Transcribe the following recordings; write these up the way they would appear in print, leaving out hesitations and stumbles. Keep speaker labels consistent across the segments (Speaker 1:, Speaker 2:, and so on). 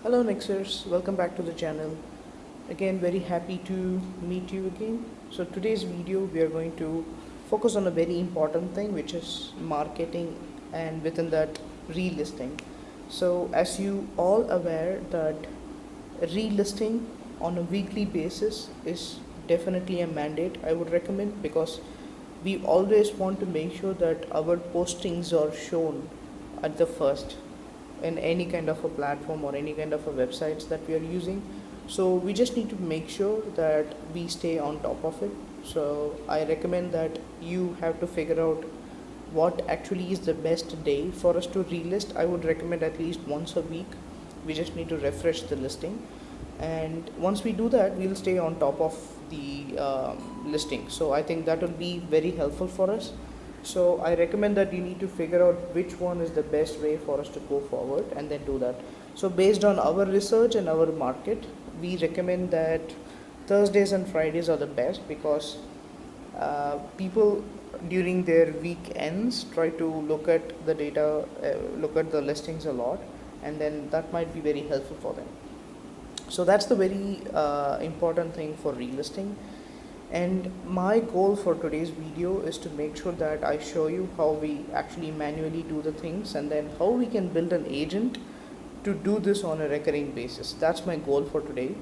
Speaker 1: Hello Nexers, welcome back to the channel. Again, very happy to meet you again. So today's video we are going to focus on a very important thing, which is marketing, and within that relisting. So as you all aware that relisting on a weekly basis is definitely a mandate I would recommend, because we always want to make sure that our postings are shown at the first in any kind of a platform or any kind of a websites that we are using. So we just need to make sure that we stay on top of it. So I recommend that you have to figure out what actually is the best day for us to relist. I would recommend at least once a week. We just need to refresh the listing, and once we do that, we'll stay on top of the listing. So I think that will be very helpful for us. So I recommend that you need to figure out which one is the best way for us to go forward and then do that. So based on our research and our market, we recommend that Thursdays and Fridays are the best, because people during their weekends try to look at the data, look at the listings a lot, and then that might be very helpful for them. So that's the very important thing for relisting. And my goal for today's video is to make sure that I show you how we actually manually do the things, and then how we can build an agent to do this on a recurring basis. That's my goal for today.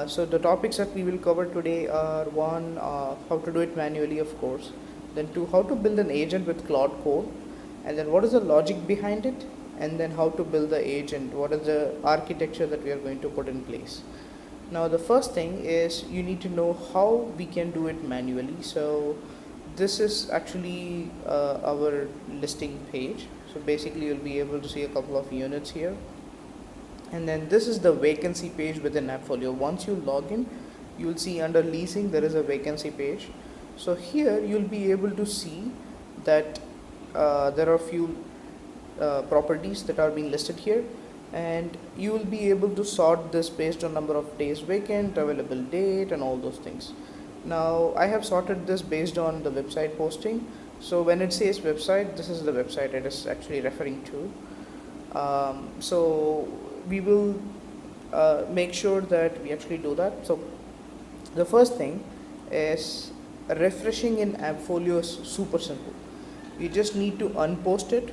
Speaker 1: So the topics that we will cover today are: one, how to do it manually, of course; then two, how to build an agent with Claude Code; and then what is the logic behind it; and then how to build the agent, what is the architecture that we are going to put in place. Now the first thing is you need to know how we can do it manually. So this is actually our listing page. So basically you'll be able to see a couple of units here, and then this is the vacancy page within AppFolio. Once you log in, you'll see under leasing there is a vacancy page. So here you'll be able to see that there are a few properties that are being listed here, and you will be able to sort this based on number of days vacant, available date, and all those things. Now I have sorted this based on the website posting. So when it says website, this is the website it is actually referring to. So we will make sure that we actually do that. So the first thing is, refreshing in AppFolio is super simple. You just need to unpost it,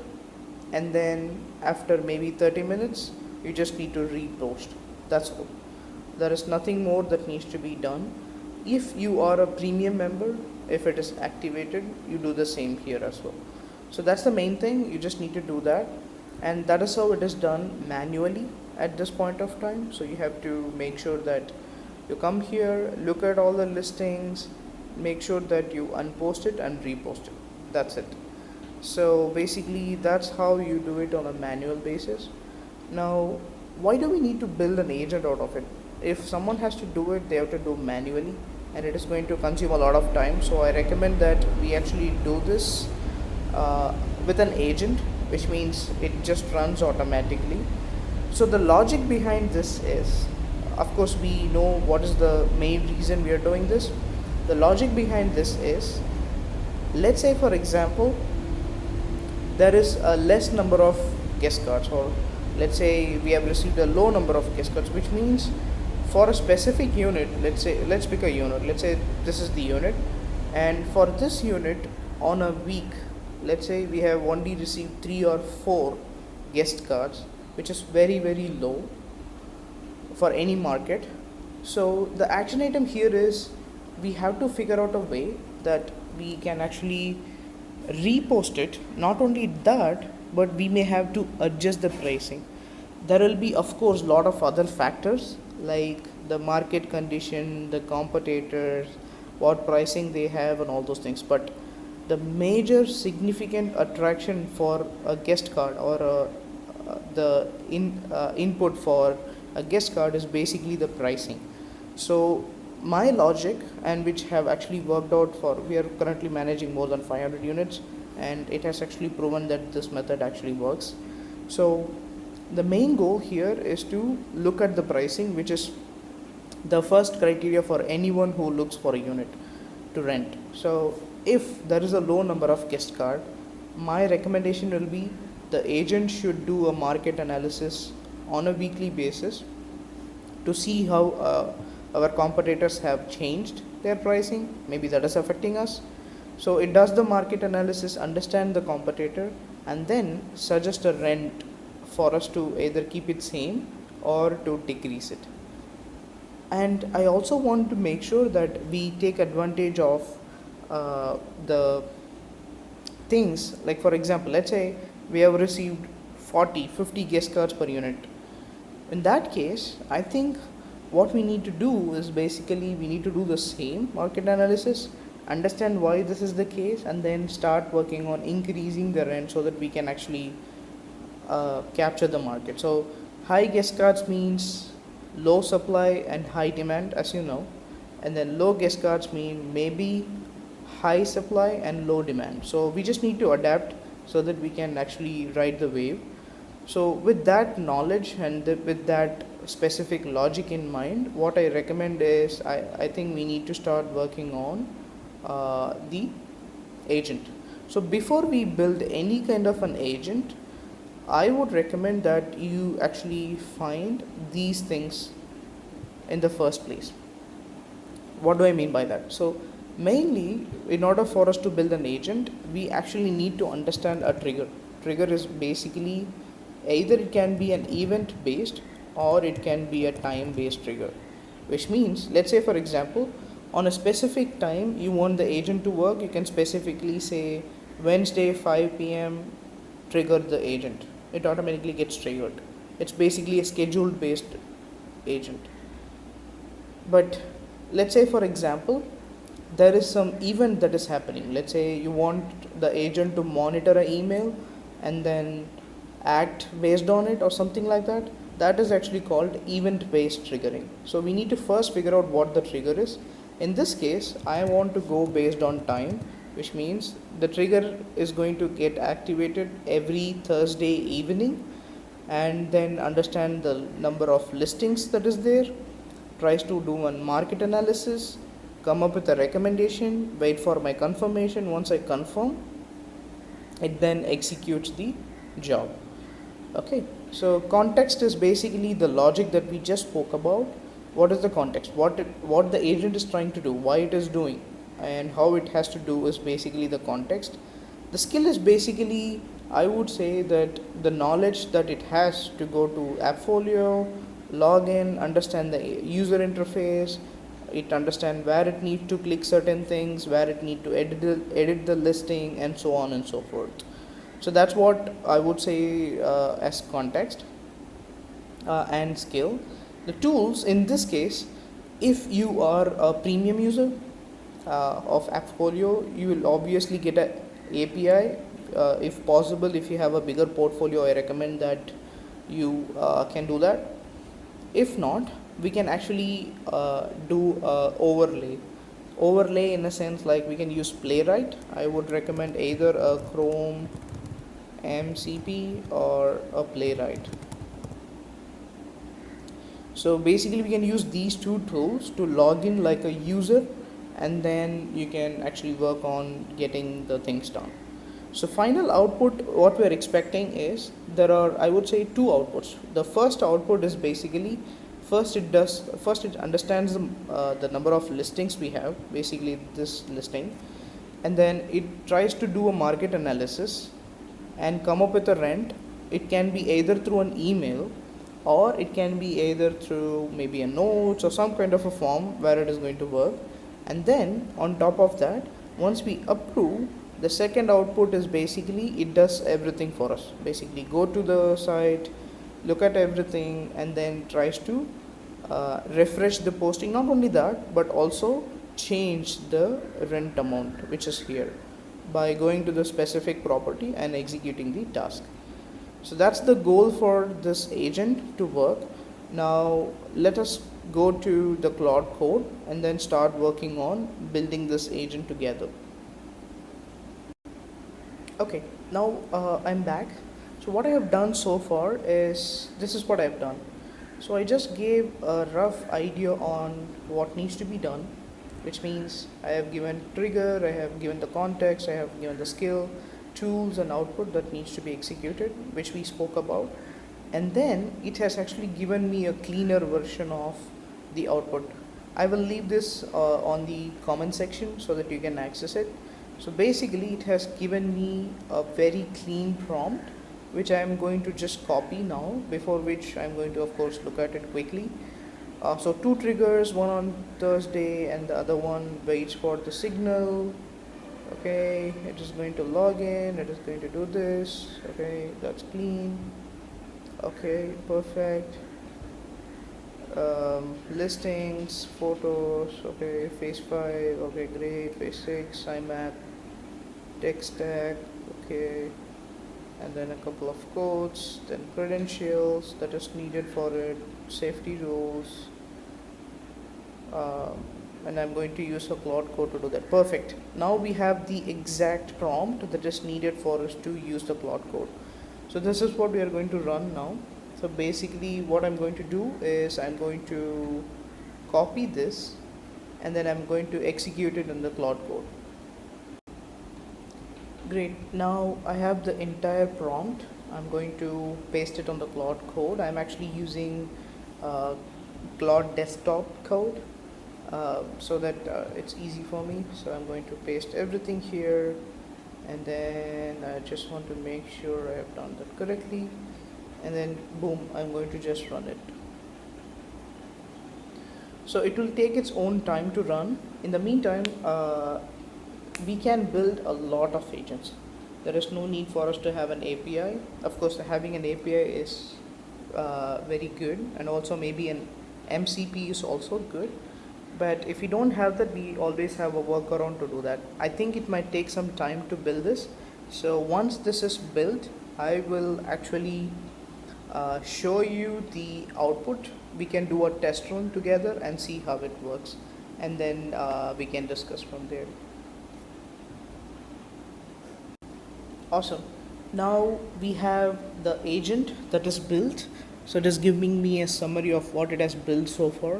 Speaker 1: and then after maybe 30 minutes you just need to repost. That's all. There is nothing more that needs to be done. If you are a premium member, if it is activated, you do the same here as well. So that's the main thing. You just need to do that, and that is how it is done manually at this point of time. So you have to make sure that you come here, look at all the listings, make sure that you unpost it and repost it. That's it. So basically that's how you do it on a manual basis. Now why do we need to build an agent out of it? If someone has to do it, they have to do manually, and it is going to consume a lot of time. So I recommend that we actually do this with an agent, which means it just runs automatically. So the logic behind this is, of course we know what is the main reason we are doing this. The logic behind this is, let's say for example there is a less number of guest cards, or let's say we have received a low number of guest cards, which means for a specific unit, let's pick a unit, let's say this is the unit, and for this unit on a week, let's say we have only received 3 or 4 guest cards, which is very very low for any market. So the action item here is, we have to figure out a way that we can actually repost it. Not only that, but we may have to adjust the pricing. There will be of course lot of other factors like the market condition, the competitors, what pricing they have, and all those things. But the major significant attraction for a guest card, or input for a guest card, is basically the pricing. So my logic, and which have actually worked out for, we are currently managing more than 500 units, and it has actually proven that this method actually works. So the main goal here is to look at the pricing, which is the first criteria for anyone who looks for a unit to rent. So if there is a low number of guest card, my recommendation will be, the agent should do a market analysis on a weekly basis to see how our competitors have changed their pricing. Maybe that is affecting us. So it does the market analysis, understand the competitor, and then suggest a rent for us to either keep it same or to decrease it. And I also want to make sure that we take advantage of the things, like for example, let's say we have received 40-50 guest cards per unit. In that case, I think what we need to do is basically we need to do the same market analysis, understand why this is the case, and then start working on increasing the rent so that we can actually capture the market. So high guest cards means low supply and high demand, as you know, and then low guest cards mean maybe high supply and low demand. So we just need to adapt so that we can actually ride the wave. So with that knowledge and with that specific logic in mind, what I recommend is I think we need to start working on the agent. So before we build any kind of an agent, I would recommend that you actually find these things in the first place. What do I mean by that? So mainly, in order for us to build an agent, we actually need to understand a trigger. Trigger is basically either it can be an event based or it can be a time based trigger, which means, let's say for example, on a specific time you want the agent to work, you can specifically say Wednesday 5 p.m. trigger the agent. It automatically gets triggered. It's basically a scheduled based agent. But let's say for example there is some event that is happening. Let's say you want the agent to monitor an email and then act based on it or something like that. That is actually called event based triggering. So we need to first figure out what the trigger is. In this case, I want to go based on time, which means the trigger is going to get activated every Thursday evening, and then understand the number of listings that is there, tries to do one market analysis, come up with a recommendation, wait for my confirmation. Once I confirm, it then executes the job. Okay, so context is basically the logic that we just spoke about. What is the context? What the agent is trying to do, why it is doing, and how it has to do is basically the context. The skill is basically, I would say that the knowledge that it has to go to AppFolio, log in, understand the user interface, it understand where it needs to click certain things, where it need to edit the listing, and so on and so forth. So that's what I would say as context and skill. The tools in this case, if you are a premium user of AppFolio, you will obviously get an API. If possible, if you have a bigger portfolio, I recommend that you can do that. If not, we can actually do overlay in a sense, like we can use Playwright. I would recommend either a Chrome MCP or a Playwright. So basically we can use these two tools to log in like a user, and then you can actually work on getting the things done. So final output, what we are expecting is, there are, I would say, two outputs. The first output is basically, first it understands the number of listings we have, basically this listing, and then it tries to do a market analysis and come up with a rent. It can be either through an email, or it can be either through maybe a notes or some kind of a form where it is going to work. And then on top of that, once we approve, the second output is basically it does everything for us. Basically go to the site, look at everything, and then tries to refresh the posting. Not only that, but also change the rent amount which is here by going to the specific property and executing the task. So that's the goal for this agent to work. Now let us go to the Claude Code and then start working on building this agent together. Okay, now I'm back. So what I have done so far is, this is what I've done. So I just gave a rough idea on what needs to be done, which means I have given trigger, I have given the context, I have given the skill, tools and output that needs to be executed, which we spoke about. and then it has actually given me a cleaner version of the output. I will leave this on the comment section so that you can access it. So basically it has given me a very clean prompt which I am going to just copy now, before which I'm going to of course look at it quickly. So two triggers, one on Thursday and the other one waits for the signal. Okay, it is going to log in, it is going to do this. Okay, that's clean. Okay, perfect. Listings, photos, okay, phase 5, okay, great, phase 6, IMAP, tech stack, okay, and then a couple of codes, then credentials that is needed for it, safety rules, um, and I'm going to use a Claude Code to do that. Perfect. Now we have the exact prompt that is needed for us to use the Claude Code. So this is what we are going to run now. So basically what I'm going to do is I'm going to copy this and then I'm going to execute it in the Claude Code. Great. Now I have the entire prompt. I'm going to paste it on the Claude Code. I'm actually using uh, Claude desktop code so that it's easy for me. So I'm going to paste everything here, and then I just want to make sure I have done that correctly, and then boom, I'm going to just run it. So it will take its own time to run. In the meantime, we can build a lot of agents. There is no need for us to have an API. Of course, having an API is very good, and also maybe an MCP is also good. But if we don't have that, we always have a workaround to do that. I think it might take some time to build this. So once this is built, I will actually show you the output. We can do a test run together and see how it works, and then we can discuss from there. Awesome. Now we have the agent that is built. So it is giving me a summary of what it has built so far.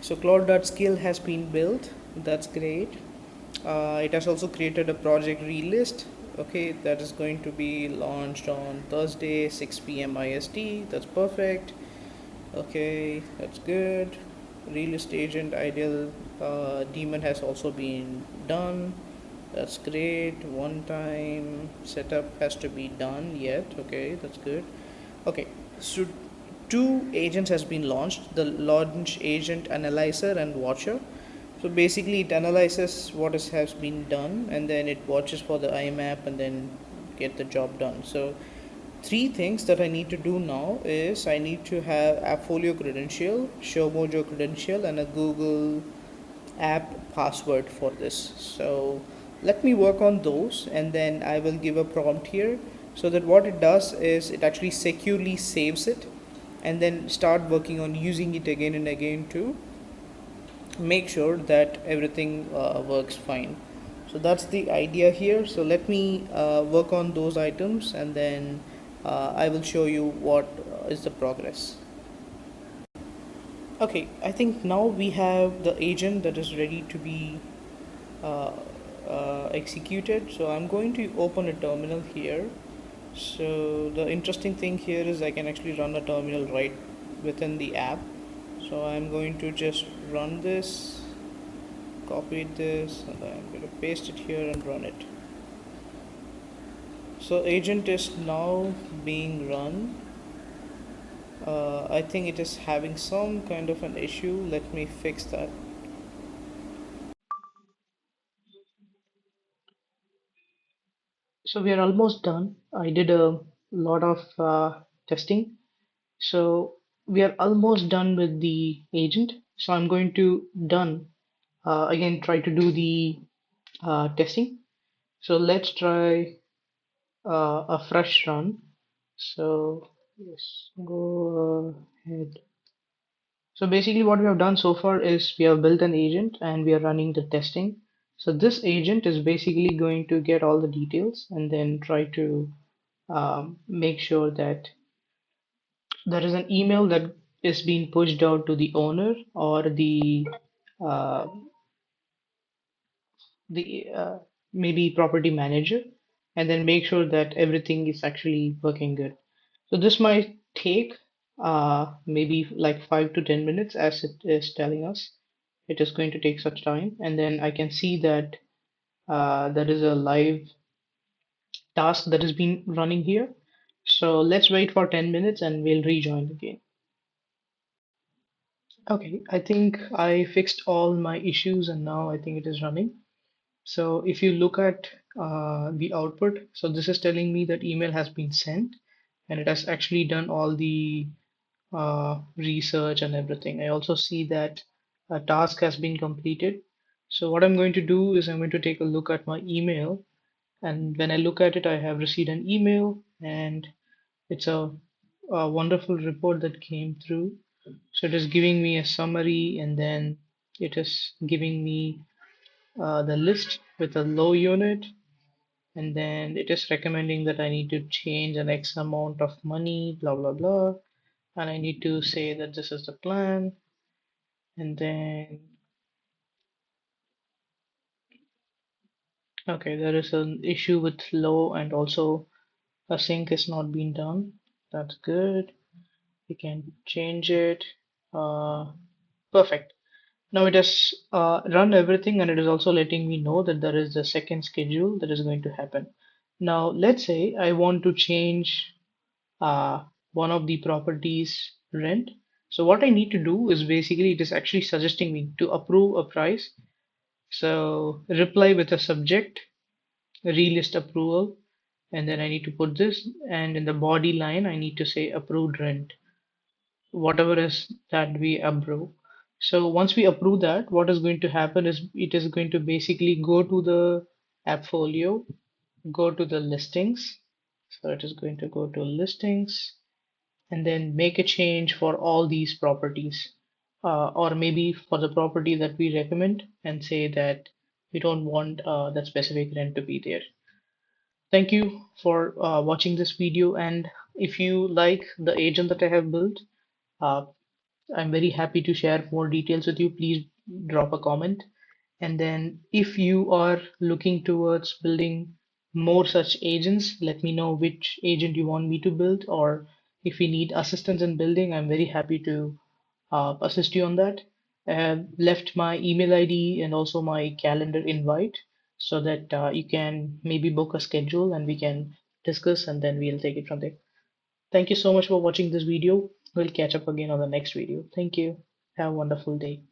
Speaker 1: So Claude.skill has been built. That's great. It has also created a project relist. Okay, that is going to be launched on Thursday, 6 p.m. IST. That's perfect. Okay, that's good. Relist agent ideal daemon has also been done. That's great. One time setup has to be done yet. Okay, that's good. Okay, so two agents has been launched, the launch agent analyzer and watcher. So basically it analyzes what has been done, and then it watches for the IMAP and then get the job done. So three things that I need to do now is I need to have AppFolio credential, ShowMojo credential, and a Google app password for this. So let me work on those, and then I will give a prompt here, so that what it does is it actually securely saves it and then start working on using it again and again to make sure that everything works fine. So that's the idea here. So let me work on those items, and then I will show you what is the progress. Okay, I think now we have the agent that is ready to be uh, executed. So I'm going to open a terminal here. So the interesting thing here is I can actually run a terminal right within the app. So I'm going to just run this, copy this, and I'm going to paste it here and run it. So agent is now being run. I think it is having some kind of an issue. Let me fix that. So we are almost done. I did a lot of testing. So we are almost done with the agent. So I'm going to done again, try to do the testing. So let's try a fresh run. So yes, go ahead. So basically what we have done so far is we have built an agent and we are running the testing. So this agent is basically going to get all the details and then try to make sure that there is an email that is being pushed out to the owner or uh, the maybe property manager, and then make sure that everything is actually working good. So this might take maybe like 5 to 10 minutes as it is telling us. It is going to take such time, and then I can see that there is a live task that has been running here. So let's wait for 10 minutes and we'll rejoin again. Okay, I think I fixed all my issues and now I think it is running. So if you look at the output, so this is telling me that email has been sent and it has actually done all the research and everything. I also see that a task has been completed. So what I'm going to do is I'm going to take a look at my email, and when I look at it, I have received an email and it's a wonderful report that came through. So it is giving me a summary and then it is giving me the list with a low unit, and then it is recommending that I need to change an X amount of money, blah blah blah, and I need to say that this is the plan, and then okay, there is an issue with flow and also a sync is not being done. That's good. We can change it. Uh, Perfect. Now it has run everything and it is also letting me know that there is the second schedule that is going to happen. Now let's say I want to change uh, one of the properties rent. So what I need to do is basically it is actually suggesting me to approve a price. So reply with a subject, relist approval, and then I need to put this, and in the body line I need to say approved rent, whatever is that we approve. So once we approve that, what is going to happen is it is going to basically go to the AppFolio, go to the listings. So it is going to go to listings and then make a change for all these properties, or maybe for the property that we recommend and say that we don't want that specific rent to be there. Thank you for watching this video, and if you like the agent that I have built, uh, I'm very happy to share more details with you. Please drop a comment. And then if you are looking towards building more such agents, let me know which agent you want me to build, or if you need assistance in building, I'm very happy to assist you on that. I have left my email ID and also my calendar invite so that you can maybe book a schedule and we can discuss and then we'll take it from there. Thank you so much for watching this video. We'll catch up again on the next video. Thank you. Have a wonderful day.